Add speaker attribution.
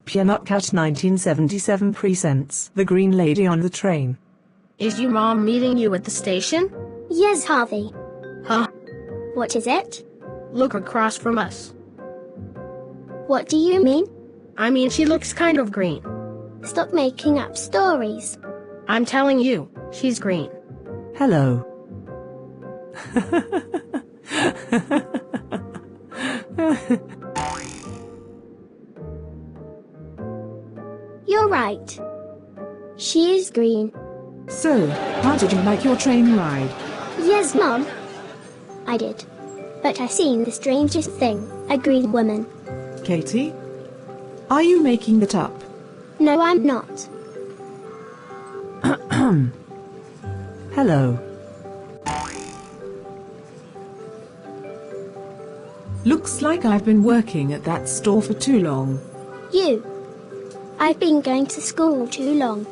Speaker 1: Peanut Cat 1977 presents The Green Lady on the Train.
Speaker 2: Is your mom meeting you at the station?
Speaker 3: Yes, Harvey.
Speaker 2: Huh?
Speaker 3: What is it?
Speaker 2: Look across from us.
Speaker 3: What do you mean?
Speaker 2: I mean, she looks kind of green.
Speaker 3: Stop making up stories.
Speaker 2: I'm telling you, she's green.
Speaker 1: Hello.
Speaker 3: You're right. She is green.
Speaker 4: So, how did you like your train ride?
Speaker 3: Yes, Mom. I did. But I seen the strangest thing, a green woman.
Speaker 4: Katie? Are you making that up?
Speaker 3: No, I'm not.
Speaker 1: Hello.
Speaker 4: Looks like I've been working at that store for too long.
Speaker 3: You. I've been going to school too long.